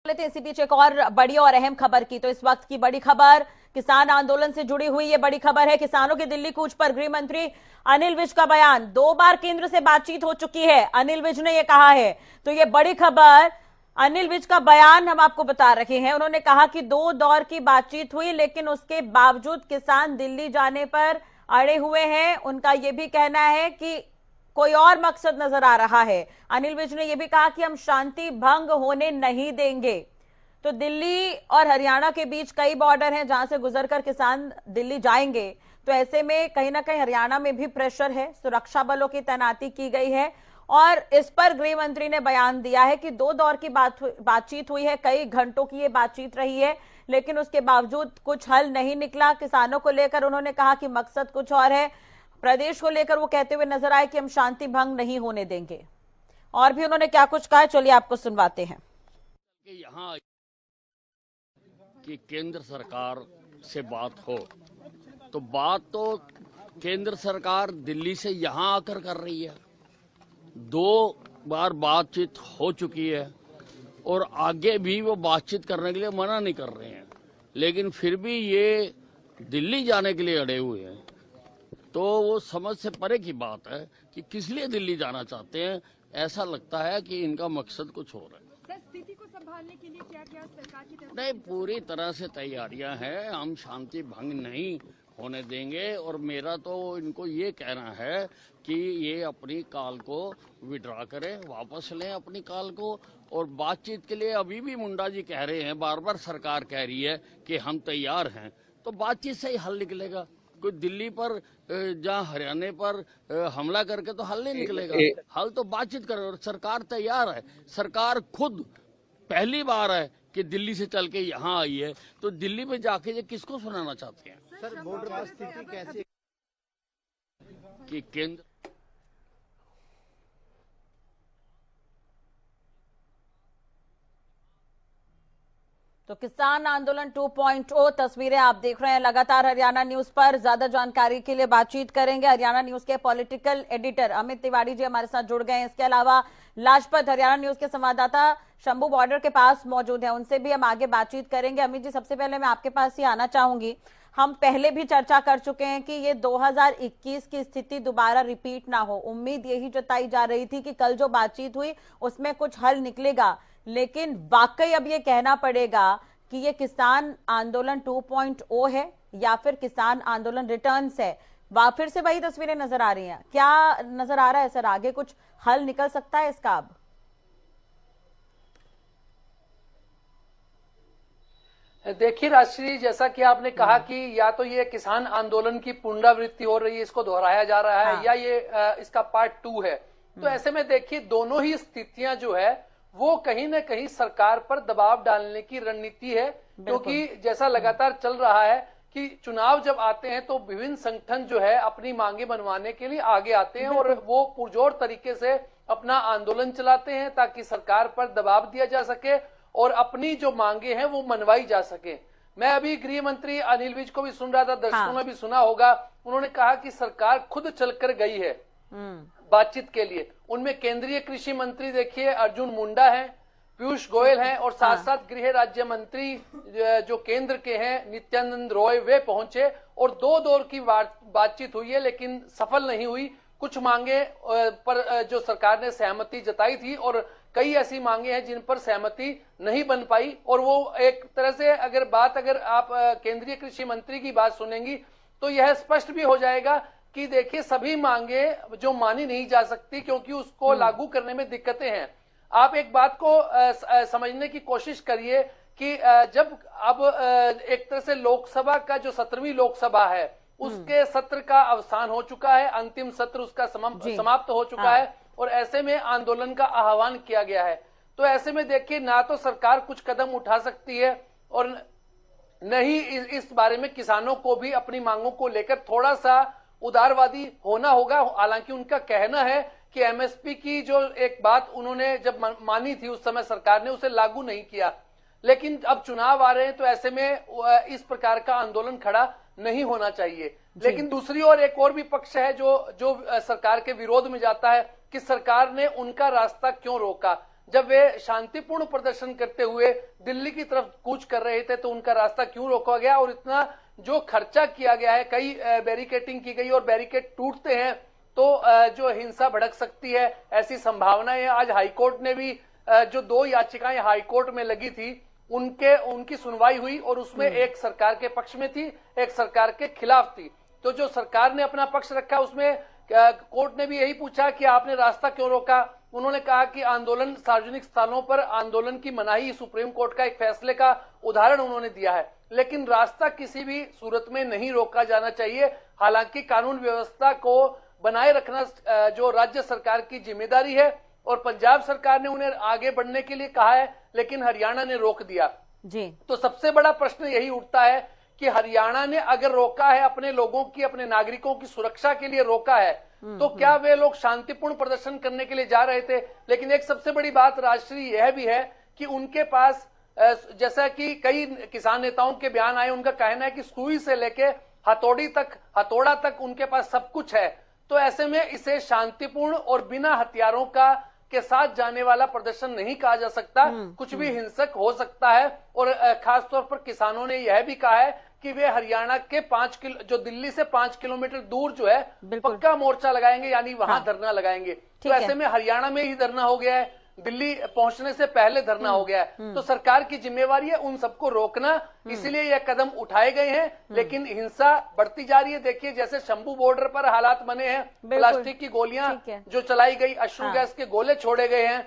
लेते हैं इसी बीच एक और बड़ी और अहम खबर की। तो इस वक्त की बड़ी खबर किसान आंदोलन से जुड़ी हुई ये बड़ी खबर है। किसानों के दिल्ली कूच पर गृह मंत्री अनिल विज का बयान। 2 बार केंद्र से बातचीत हो चुकी है, अनिल विज ने यह कहा है। तो ये बड़ी खबर, अनिल विज का बयान हम आपको बता रहे हैं। उन्होंने कहा कि 2 दौर की बातचीत हुई, लेकिन उसके बावजूद किसान दिल्ली जाने पर अड़े हुए हैं। उनका यह भी कहना है कि कोई और मकसद नजर आ रहा है। अनिल विज ने यह भी कहा कि हम शांति भंग होने नहीं देंगे। तो दिल्ली और हरियाणा के बीच कई बॉर्डर हैं जहां से गुजरकर किसान दिल्ली जाएंगे। तो ऐसे में कहीं ना कहीं हरियाणा में भी प्रेशर है, सुरक्षा बलों की तैनाती की गई है। और इस पर गृह मंत्री ने बयान दिया है कि 2 दौर की बातचीत हुई है, कई घंटों की ये बातचीत रही है, लेकिन उसके बावजूद कुछ हल नहीं निकला। किसानों को लेकर उन्होंने कहा कि मकसद कुछ और है। प्रदेश को लेकर वो कहते हुए नजर आए कि हम शांति भंग नहीं होने देंगे। और भी उन्होंने क्या कुछ कहा, चलिए आपको सुनवाते हैं। यहाँ कि केंद्र सरकार से बात हो, तो बात तो केंद्र सरकार दिल्ली से यहाँ आकर कर रही है। 2 बार बातचीत हो चुकी है और आगे भी वो बातचीत करने के लिए मना नहीं कर रहे हैं, लेकिन फिर भी ये दिल्ली जाने के लिए अड़े हुए हैं। तो वो समझ से परे की बात है कि किस लिए दिल्ली जाना चाहते हैं। ऐसा लगता है कि इनका मकसद कुछ और है। सर, स्थिति को संभालने के लिए क्या क्या सरकार की तरफ नहीं, पूरी तरह से तैयारियां हैं। हम शांति भंग नहीं होने देंगे। और मेरा तो इनको ये कहना है कि ये अपनी कॉल को विड्रॉ करें, वापस लें अपनी कॉल को। और बातचीत के लिए अभी भी मुंडा जी कह रहे हैं, बार बार सरकार कह रही है कि हम तैयार हैं। तो बातचीत से ही हल निकलेगा। कोई दिल्ली पर जहाँ हरियाणा पर हमला करके तो हल नहीं निकलेगा। हल तो बातचीत करे, और सरकार तैयार है। सरकार खुद पहली बार है कि दिल्ली से चल के यहाँ आई है। तो दिल्ली में जाके ये किसको सुनाना चाहते हैं? सर, बॉर्डर पर स्थिति कैसी कि केंद्र तो किसान आंदोलन 2.0 तस्वीरें आप देख रहे हैं लगातार हरियाणा न्यूज पर। ज्यादा जानकारी के लिए बातचीत करेंगे हरियाणा न्यूज के पॉलिटिकल एडिटर अमित तिवारी जी हमारे साथ जुड़ गए हैं। इसके अलावा लाजपत हरियाणा न्यूज के संवाददाता शंभू बॉर्डर के पास मौजूद है, उनसे भी हम आगे बातचीत करेंगे। अमित जी, सबसे पहले मैं आपके पास ही आना चाहूंगी। हम पहले भी चर्चा कर चुके हैं कि ये 2021 की स्थिति दोबारा रिपीट ना हो। उम्मीद यही जताई जा रही थी कि कल जो बातचीत हुई उसमें कुछ हल निकलेगा, लेकिन वाकई अब ये कहना पड़ेगा कि ये किसान आंदोलन 2.0 है या फिर किसान आंदोलन रिटर्न्स है। फिर से वही तस्वीरें नजर आ रही हैं। क्या नजर आ रहा है सर, आगे कुछ हल निकल सकता है इसका अब? देखिए राष्ट्रीय, जैसा कि आपने कहा कि या तो ये किसान आंदोलन की पुनरावृत्ति हो रही है, इसको दोहराया जा रहा है, या ये इसका पार्ट 2 है। तो ऐसे में देखिए, दोनों ही स्थितियां जो है वो कहीं ना कहीं सरकार पर दबाव डालने की रणनीति है। क्योंकि जैसा लगातार चल रहा है कि चुनाव जब आते हैं तो विभिन्न संगठन जो है अपनी मांगे मनवाने के लिए आगे आते हैं और वो पुरजोर तरीके से अपना आंदोलन चलाते हैं ताकि सरकार पर दबाव दिया जा सके और अपनी जो मांगे हैं वो मनवाई जा सके। मैं अभी गृह मंत्री अनिल विज को भी सुन रहा था, दर्शकों ने भी सुना होगा। उन्होंने कहा कि सरकार खुद चलकर गई है बातचीत के लिए। उनमें केंद्रीय कृषि मंत्री देखिए अर्जुन मुंडा हैं, पीयूष गोयल हैं, और साथ साथ गृह राज्य मंत्री जो केंद्र के हैं नित्यानंद रॉय, वे पहुंचे। और 2 दौर की बातचीत हुई है, लेकिन सफल नहीं हुई। कुछ मांगे पर जो सरकार ने सहमति जताई थी और कई ऐसी मांगे हैं जिन पर सहमति नहीं बन पाई। और वो एक तरह से अगर आप केंद्रीय कृषि मंत्री की बात सुनेंगी तो यह स्पष्ट भी हो जाएगा कि देखिए, सभी मांगे जो मानी नहीं जा सकती क्योंकि उसको लागू करने में दिक्कतें हैं। आप एक बात को समझने की कोशिश करिए कि जब अब एक तरह से लोकसभा का जो 17वीं लोकसभा है उसके सत्र का अवसान हो चुका है, अंतिम सत्र उसका समाप्त हो चुका है, और ऐसे में आंदोलन का आह्वान किया गया है। तो ऐसे में देखिए, ना तो सरकार कुछ कदम उठा सकती है और न ही इस बारे में किसानों को भी अपनी मांगों को लेकर थोड़ा सा उदारवादी होना होगा। हालांकि उनका कहना है कि एमएसपी की जो एक बात उन्होंने जब मानी थी उस समय सरकार ने उसे लागू नहीं किया, लेकिन अब चुनाव आ रहे हैं तो ऐसे में इस प्रकार का आंदोलन खड़ा नहीं होना चाहिए। लेकिन दूसरी ओर एक और भी पक्ष है जो सरकार के विरोध में जाता है कि सरकार ने उनका रास्ता क्यों रोका। जब वे शांतिपूर्ण प्रदर्शन करते हुए दिल्ली की तरफ कूच कर रहे थे तो उनका रास्ता क्यों रोका गया, और इतना जो खर्चा किया गया है, कई बैरिकेटिंग की गई और बैरिकेड टूटते हैं तो जो हिंसा भड़क सकती है, ऐसी संभावनाएं है। आज हाईकोर्ट ने भी जो 2 याचिकाएं हाईकोर्ट में लगी थी उनकी सुनवाई हुई और उसमें एक सरकार के पक्ष में थी, एक सरकार के खिलाफ थी। तो जो सरकार ने अपना पक्ष रखा उसमें कोर्ट ने भी यही पूछा कि आपने रास्ता क्यों रोका। उन्होंने कहा कि आंदोलन, सार्वजनिक स्थानों पर आंदोलन की मनाही सुप्रीम कोर्ट का एक फैसले का उदाहरण उन्होंने दिया है, लेकिन रास्ता किसी भी सूरत में नहीं रोका जाना चाहिए। हालांकि कानून व्यवस्था को बनाए रखना जो राज्य सरकार की जिम्मेदारी है और पंजाब सरकार ने उन्हें आगे बढ़ने के लिए कहा है, लेकिन हरियाणा ने रोक दिया जी। तो सबसे बड़ा प्रश्न यही उठता है कि हरियाणा ने अगर रोका है, अपने लोगों की, अपने नागरिकों की सुरक्षा के लिए रोका है, तो क्या वे लोग शांतिपूर्ण प्रदर्शन करने के लिए जा रहे थे। लेकिन एक सबसे बड़ी बात राष्ट्रीय यह भी है कि उनके पास, जैसा कि कई किसान नेताओं के बयान आए, उनका कहना है कि सुई से लेके हथौड़ा तक उनके पास सब कुछ है। तो ऐसे में इसे शांतिपूर्ण और बिना हथियारों के साथ जाने वाला प्रदर्शन नहीं कहा जा सकता, कुछ भी हिंसक हो सकता है। और खासतौर पर किसानों ने यह भी कहा है कि वे हरियाणा के 5 किलो, जो दिल्ली से 5 किलोमीटर दूर जो है, पक्का मोर्चा लगाएंगे, यानी वहां धरना लगाएंगे। तो ऐसे में हरियाणा में ही धरना हो गया है, दिल्ली पहुंचने से पहले धरना हो गया है। तो सरकार की जिम्मेवारी है उन सबको रोकना, इसलिए यह कदम उठाए गए हैं। लेकिन हिंसा बढ़ती जा रही है। देखिए जैसे शंभू बॉर्डर पर हालात बने हैं, प्लास्टिक की गोलियां जो चलाई गई, अश्रु गैस के गोले छोड़े गए हैं,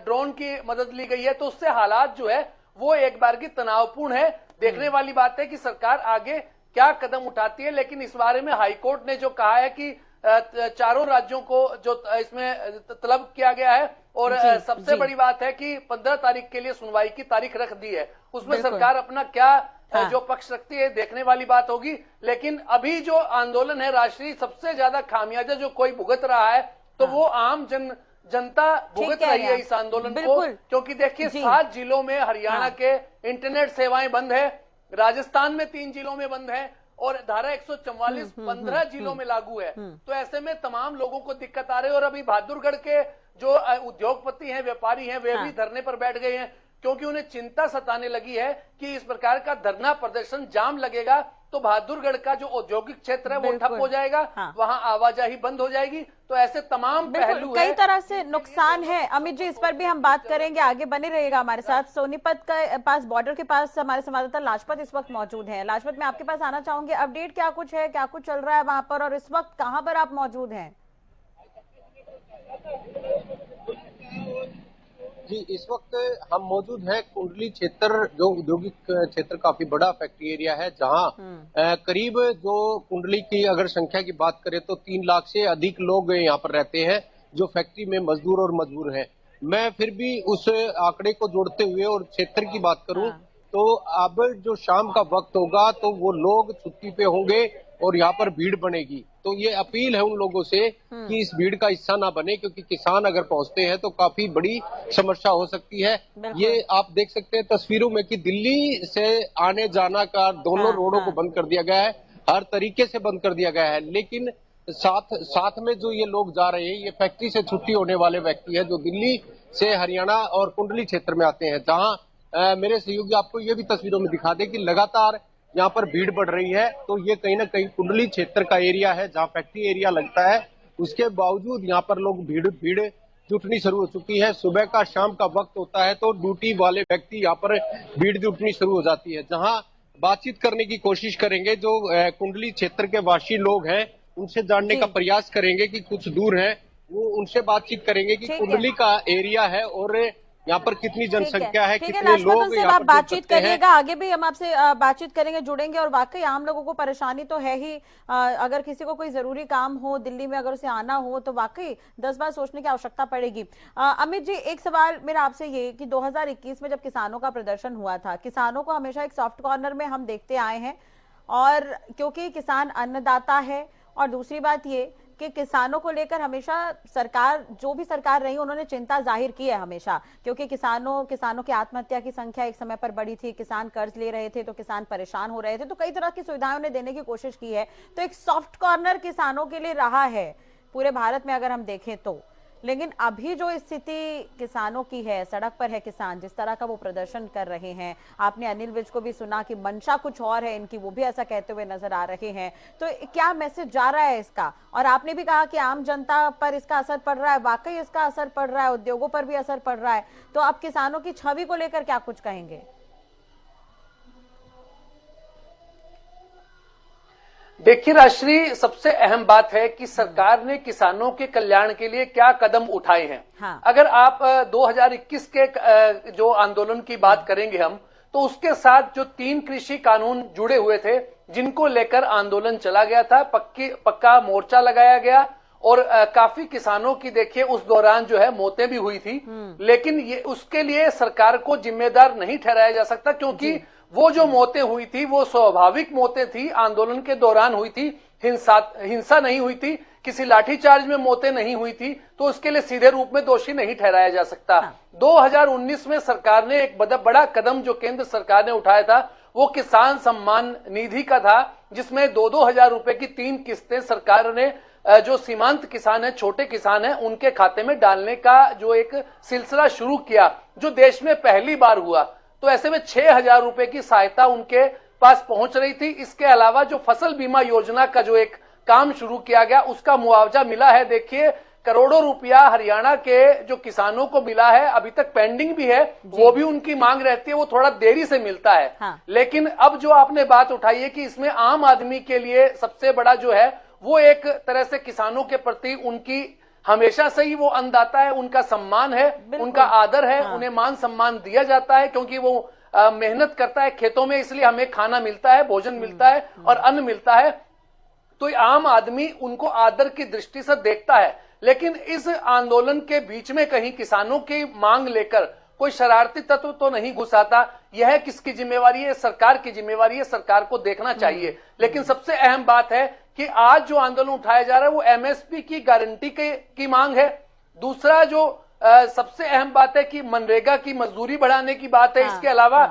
ड्रोन की मदद ली गई है, तो उससे हालात जो है वो एक बार की तनावपूर्ण है। देखने वाली बात है कि सरकार आगे क्या कदम उठाती है। लेकिन इस बारे में हाईकोर्ट ने जो कहा है कि चारों राज्यों को जो इसमें तलब किया गया है, और सबसे बड़ी बात है कि 15 तारीख के लिए सुनवाई की तारीख रख दी है। उसमें सरकार अपना क्या जो पक्ष रखती है देखने वाली बात होगी। लेकिन अभी जो आंदोलन है राष्ट्रीय, सबसे ज्यादा खामियाजा जो कोई भुगत रहा है तो वो आम जनता भुगत रही है इस आंदोलन को। क्योंकि देखिए 7 जिलों में हरियाणा के इंटरनेट सेवाएं बंद है, राजस्थान में 3 जिलों में बंद है, और धारा 144 15 जिलों में लागू है। तो ऐसे में तमाम लोगों को दिक्कत आ रही है। और अभी बहादुरगढ़ के जो उद्योगपति हैं, व्यापारी हैं, वे भी धरने पर बैठ गए हैं, क्योंकि उन्हें चिंता सताने लगी है कि इस प्रकार का धरना प्रदर्शन जाम लगेगा तो बहादुरगढ़ का जो औद्योगिक क्षेत्र है वो ठप हो जाएगा, वहां आवाजाही बंद हो जाएगी। तो ऐसे तमाम पहलू कई तरह से नुकसान है। अमित जी, इस पर भी हम बात करेंगे, आगे बने रहिएगा हमारे साथ। सोनीपत के पास, बॉर्डर के पास हमारे संवाददाता लाजपत इस वक्त मौजूद है। लाजपत, मैं आपके पास आना चाहूंगी, अपडेट क्या कुछ है, क्या कुछ चल रहा है वहां पर, और इस वक्त कहां पर आप मौजूद हैं? जी, इस वक्त हम मौजूद हैं कुंडली क्षेत्र, जो औद्योगिक क्षेत्र काफी बड़ा फैक्ट्री एरिया है, जहां करीब जो कुंडली की अगर संख्या की बात करें तो 3 लाख से अधिक लोग यहाँ पर रहते हैं, जो फैक्ट्री में मजदूर और मजदूर हैं। मैं फिर भी उस आंकड़े को जोड़ते हुए और क्षेत्र की बात करूं तो अब जो शाम का वक्त होगा तो वो लोग छुट्टी पे होंगे और यहाँ पर भीड़ बनेगी। तो ये अपील है उन लोगों से कि इस भीड़ का हिस्सा ना बने, क्योंकि किसान अगर पहुंचते हैं तो काफी बड़ी समस्या हो सकती है। ये आप देख सकते हैं तस्वीरों में कि दिल्ली से आने जाना का दोनों रोडों को बंद कर दिया गया है, हर तरीके से बंद कर दिया गया है। लेकिन साथ में जो ये लोग जा रहे हैं, ये फैक्ट्री से छुट्टी होने वाले व्यक्ति है जो दिल्ली से हरियाणा और कुंडली क्षेत्र में आते हैं, जहाँ मेरे सहयोगी आपको ये भी तस्वीरों में दिखा दे कि लगातार यहाँ पर भीड़ बढ़ रही है। तो ये कहीं ना कहीं कुंडली क्षेत्र का एरिया है जहाँ फैक्ट्री एरिया लगता है, उसके बावजूद यहाँ पर लोग भीड़ जुटनी शुरू हो चुकी है। सुबह का शाम का वक्त होता है तो ड्यूटी वाले व्यक्ति यहाँ पर भीड़ जुटनी शुरू हो जाती है। जहाँ बातचीत करने की कोशिश करेंगे, जो कुंडली क्षेत्र के वासी लोग हैं उनसे जानने का प्रयास करेंगे कि कुछ दूर है, वो उनसे बातचीत करेंगे कि कुंडली का एरिया है और यहाँ पर कितनी जनसंख्या है, कितने लोग यहाँ पर बातचीत करिएगा। आगे भी हम आपसे बातचीत करेंगे, जुड़ेंगे। और वाकई आम लोगों को परेशानी तो है ही। अगर किसी को कोई जरूरी काम हो दिल्ली में, अगर उसे आना हो तो वाकई 10 बार सोचने की आवश्यकता पड़ेगी। अमित जी, एक सवाल मेरा आपसे ये कि 2021 में जब किसानों का प्रदर्शन हुआ था, किसानों को हमेशा एक सॉफ्ट कॉर्नर में हम देखते आए हैं, और क्योंकि किसान अन्नदाता है, और दूसरी बात ये कि किसानों को लेकर हमेशा सरकार, जो भी सरकार रही, उन्होंने चिंता जाहिर की है हमेशा, क्योंकि किसानों की आत्महत्या की संख्या एक समय पर बढ़ी थी, किसान कर्ज ले रहे थे तो किसान परेशान हो रहे थे, तो कई तरह की सुविधाएं उन्हें देने की कोशिश की है। तो एक सॉफ्ट कॉर्नर किसानों के लिए रहा है पूरे भारत में अगर हम देखें तो लेकिन अभी जो स्थिति किसानों की है, सड़क पर है किसान, जिस तरह का वो प्रदर्शन कर रहे हैं, आपने अनिल विज को भी सुना कि मंशा कुछ और है इनकी, वो भी ऐसा कहते हुए नजर आ रहे हैं। तो क्या मैसेज जा रहा है इसका? और आपने भी कहा कि आम जनता पर इसका असर पड़ रहा है, वाकई इसका असर पड़ रहा है, उद्योगों पर भी असर पड़ रहा है। तो आप किसानों की छवि को लेकर क्या कुछ कहेंगे? देखिए राजश्री, सबसे अहम बात है कि सरकार ने किसानों के कल्याण के लिए क्या कदम उठाए हैं। हाँ। अगर आप 2021 के जो आंदोलन की बात करेंगे हम, तो उसके साथ जो 3 कृषि कानून जुड़े हुए थे, जिनको लेकर आंदोलन चला गया था, पक्का मोर्चा लगाया गया और काफी किसानों की देखिए उस दौरान जो है मौतें भी हुई थी। लेकिन ये उसके लिए सरकार को जिम्मेदार नहीं ठहराया जा सकता, क्योंकि वो जो मौतें हुई थी वो स्वाभाविक मौतें थी, आंदोलन के दौरान हुई थी, हिंसा नहीं हुई थी, किसी लाठीचार्ज में मौतें नहीं हुई थी, तो उसके लिए सीधे रूप में दोषी नहीं ठहराया जा सकता। 2019 में सरकार ने एक बड़ा कदम जो केंद्र सरकार ने उठाया था, वो किसान सम्मान निधि का था, जिसमें 2-2 हजार रुपए की 3 किस्तें सरकार ने जो सीमांत किसान है, छोटे किसान है, उनके खाते में डालने का जो एक सिलसिला शुरू किया, जो देश में पहली बार हुआ। तो ऐसे में 6,000 रुपए की सहायता उनके पास पहुंच रही थी। इसके अलावा जो फसल बीमा योजना का जो एक काम शुरू किया गया, उसका मुआवजा मिला है। देखिए, करोड़ों रुपया हरियाणा के जो किसानों को मिला है, अभी तक पेंडिंग भी है, वो भी उनकी मांग रहती है, वो थोड़ा देरी से मिलता है। हाँ। लेकिन अब जो आपने बात उठाई है कि इसमें आम आदमी के लिए सबसे बड़ा जो है, वो एक तरह से किसानों के प्रति उनकी हमेशा से ही वो अन्नदाता है, उनका सम्मान है, उनका आदर है। हाँ। उन्हें मान सम्मान दिया जाता है, क्योंकि वो मेहनत करता है खेतों में, इसलिए हमें खाना मिलता है, भोजन मिलता है और अन्न मिलता है। तो आम आदमी उनको आदर की दृष्टि से देखता है। लेकिन इस आंदोलन के बीच में कहीं किसानों की मांग लेकर कोई शरारती तत्व तो नहीं घुस आता। यह किसकी जिम्मेवारी है? सरकार की जिम्मेवारी है, सरकार को देखना चाहिए। लेकिन सबसे अहम बात है कि आज जो आंदोलन उठाया जा रहा है वो एमएसपी की गारंटी की मांग है। दूसरा जो सबसे अहम बात है कि मनरेगा की मजदूरी बढ़ाने की बात है। हाँ, इसके अलावा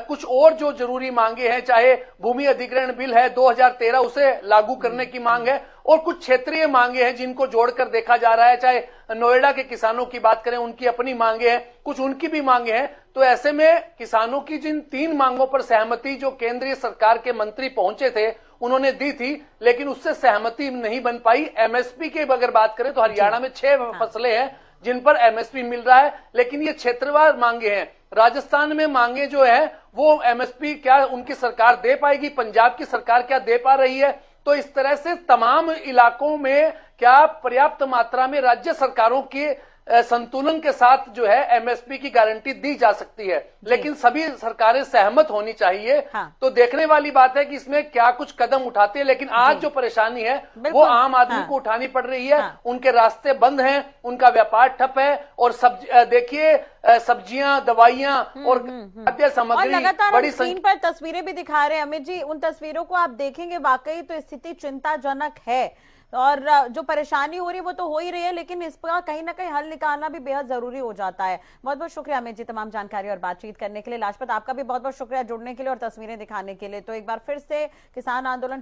कुछ और जो जरूरी मांगे हैं, चाहे भूमि अधिग्रहण बिल है 2013 उसे लागू करने की मांग है, और कुछ क्षेत्रीय मांगे हैं जिनको जोड़कर देखा जा रहा है। चाहे नोएडा के किसानों की बात करें, उनकी अपनी मांगे हैं, कुछ उनकी भी मांगे हैं। तो ऐसे में किसानों की जिन 3 मांगों पर सहमति जो केंद्रीय सरकार के मंत्री पहुंचे थे उन्होंने दी थी, लेकिन उससे सहमति नहीं बन पाई। एमएसपी की अगर बात करें तो हरियाणा में 6 फसलें हैं जिन पर एमएसपी मिल रहा है, लेकिन ये क्षेत्रवार मांगे हैं। राजस्थान में मांगे जो है वो एमएसपी क्या उनकी सरकार दे पाएगी, पंजाब की सरकार क्या दे पा रही है। तो इस तरह से तमाम इलाकों में क्या पर्याप्त मात्रा में राज्य सरकारों के संतुलन के साथ जो है एमएसपी की गारंटी दी जा सकती है, लेकिन सभी सरकारें सहमत होनी चाहिए। हाँ। तो देखने वाली बात है कि इसमें क्या कुछ कदम उठाते हैं, लेकिन आज जो परेशानी है वो आम आदमी को उठानी पड़ रही है। उनके रास्ते बंद हैं, उनका व्यापार ठप है, और देखिए सब्जियां, दवाइयां और खाद्य सामग्री बड़ी स्क्रीन पर तस्वीरें भी दिखा रहे हैं अमित जी। उन तस्वीरों को आप देखेंगे, वाकई तो स्थिति चिंताजनक है, और जो परेशानी हो रही है वो तो हो ही रही है, लेकिन इसका कहीं ना कहीं हल निकालना भी बेहद जरूरी हो जाता है। बहुत बहुत शुक्रिया अमित जी तमाम जानकारी और बातचीत करने के लिए। लाजपत, आपका भी बहुत बहुत शुक्रिया जुड़ने के लिए और तस्वीरें दिखाने के लिए। तो एक बार फिर से किसान आंदोलन